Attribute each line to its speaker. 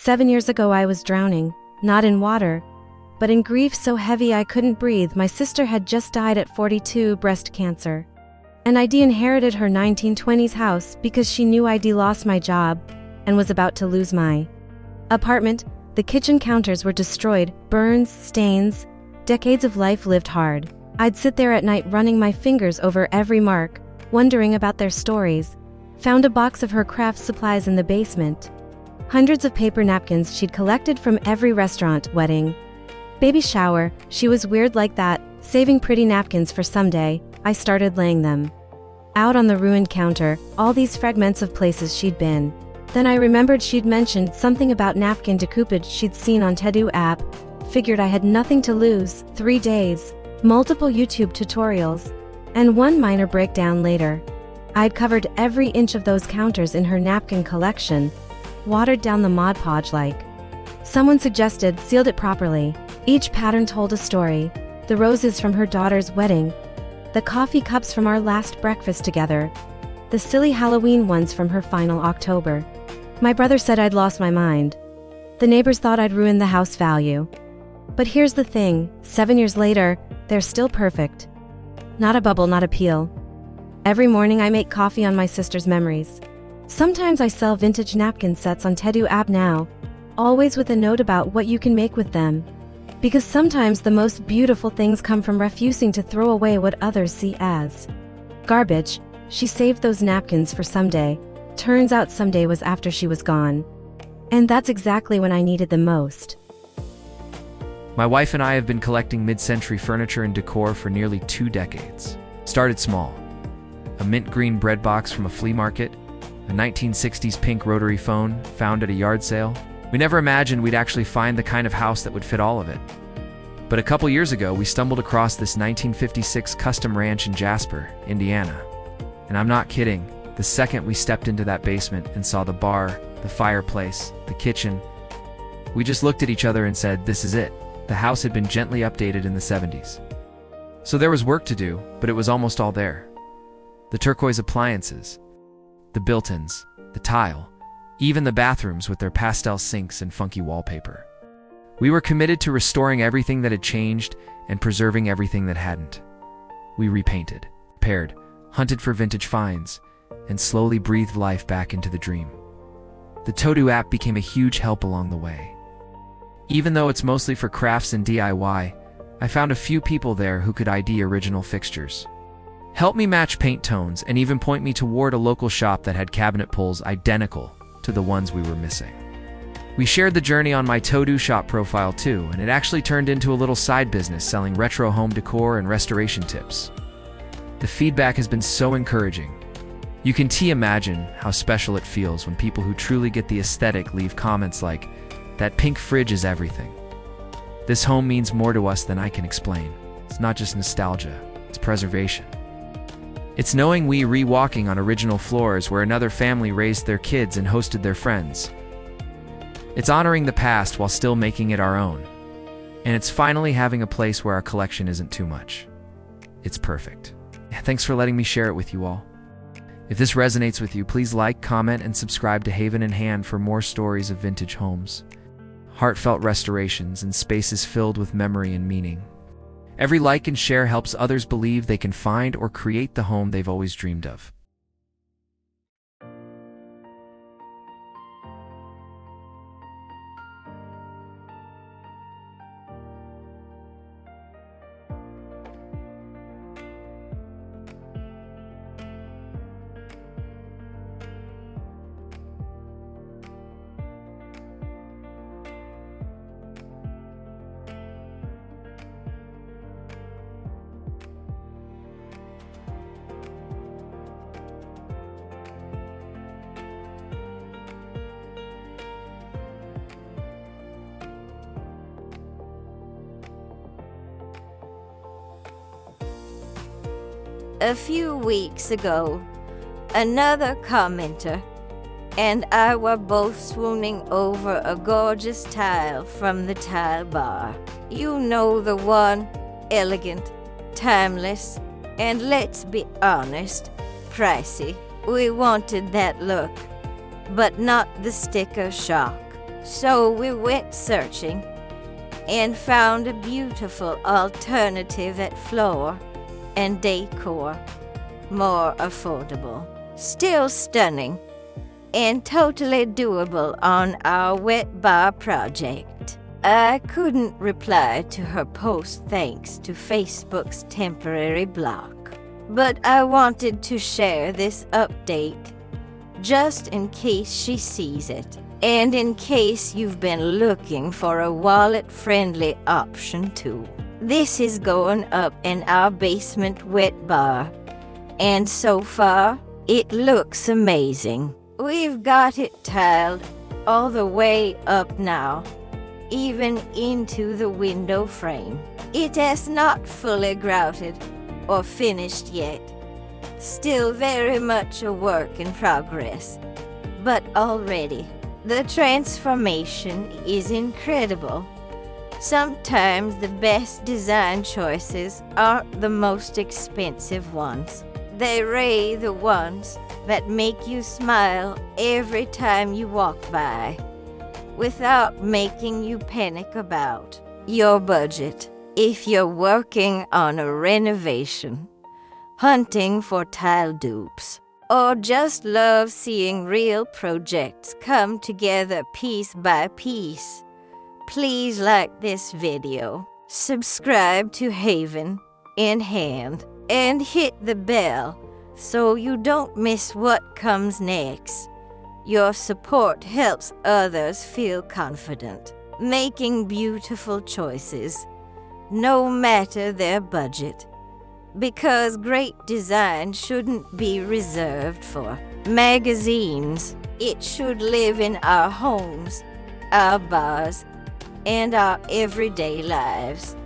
Speaker 1: 7 years ago I was drowning, not in water, but in grief so heavy I couldn't breathe. My sister had just died at 42, breast cancer. And I'd inherited her 1920s house because she knew I'd lost my job and was about to lose my apartment. The kitchen counters were destroyed, burns, stains, decades of life lived hard. I'd sit there at night running my fingers over every mark, wondering about their stories. Found a box of her craft supplies in the basement. Hundreds of paper napkins she'd collected from every restaurant, wedding, baby shower. She was weird like that, saving pretty napkins for someday. I started laying them out on the ruined counter, all these fragments of places she'd been. Then I remembered she'd mentioned something about napkin decoupage she'd seen on To-Do app. Figured I had nothing to lose. 3 days, multiple YouTube tutorials, and one minor breakdown later. I'd covered every inch of those counters in her napkin collection, watered down the Mod Podge like someone suggested, sealed it properly. Each pattern told a story. The roses from her daughter's wedding, the coffee cups from our last breakfast together, the silly Halloween ones from her final October. My brother said I'd lost my mind. The neighbors thought I'd ruined the house value. But here's the thing, 7 years later, they're still perfect. Not a bubble, not a peel. Every morning I make coffee on my sister's memories. Sometimes I sell vintage napkin sets on To-Do app now, always with a note about what you can make with them. Because sometimes the most beautiful things come from refusing to throw away what others see as garbage. She saved those napkins for someday. Turns out someday was after she was gone. And that's exactly when I needed them most.
Speaker 2: My wife and I have been collecting mid-century furniture and decor for nearly 2 decades. Started small. A mint green bread box from a flea market, a 1960s pink rotary phone found at a yard sale. We never imagined we'd actually find the kind of house that would fit all of it. But a couple years ago, we stumbled across this 1956 custom ranch in Jasper, Indiana. And I'm not kidding, the second we stepped into that basement and saw the bar, the fireplace, the kitchen, we just looked at each other and said, this is it. The house had been gently updated in the 70s. So there was work to do, but it was almost all there. The turquoise appliances, the built-ins, the tile, even the bathrooms with their pastel sinks and funky wallpaper. We were committed to restoring everything that had changed and preserving everything that hadn't. We repainted, repaired, hunted for vintage finds, and slowly breathed life back into the dream. The To-Do app became a huge help along the way. Even though it's mostly for crafts and DIY, I found a few people there who could ID original fixtures, help me match paint tones, and even point me toward a local shop that had cabinet pulls identical to the ones we were missing. We shared the journey on my To-Do shop profile too, and it actually turned into a little side business selling retro home decor and restoration tips. The feedback has been so encouraging. You can imagine how special it feels when people who truly get the aesthetic leave comments like, "That pink fridge is everything. This home means more to us than I can explain." It's not just nostalgia, it's preservation. It's knowing we re-walking on original floors where another family raised their kids and hosted their friends. It's honoring the past while still making it our own. And it's finally having a place where our collection isn't too much. It's perfect. Thanks for letting me share it with you all. If this resonates with you, please like, comment, and subscribe to Haven in Hand for more stories of vintage homes, heartfelt restorations, and spaces filled with memory and meaning. Every like and share helps others believe they can find or create the home they've always dreamed of.
Speaker 3: A few weeks ago, another commenter and I were both swooning over a gorgeous tile from the tile bar. You know the one, elegant, timeless, and let's be honest, pricey. We wanted that look, but not the sticker shock. So we went searching and found a beautiful alternative at floor and decor, more affordable, still stunning, and totally doable on our wet bar project. I couldn't reply to her post thanks to Facebook's temporary block, but I wanted to share this update just in case she sees it, and in case you've been looking for a wallet-friendly option too. This is going up in our basement wet bar, and so far, it looks amazing. We've got it tiled all the way up now, even into the window frame. It has not fully grouted or finished yet. Still very much a work in progress. But already, the transformation is incredible. Sometimes the best design choices aren't the most expensive ones. They're the ones that make you smile every time you walk by, without making you panic about your budget. If you're working on a renovation, hunting for tile dupes, or just love seeing real projects come together piece by piece, please like this video, subscribe to Haven in Hand, and hit the bell so you don't miss what comes next. Your support helps others feel confident, making beautiful choices, no matter their budget. Because great design shouldn't be reserved for magazines. It should live in our homes, our bars, and our everyday lives.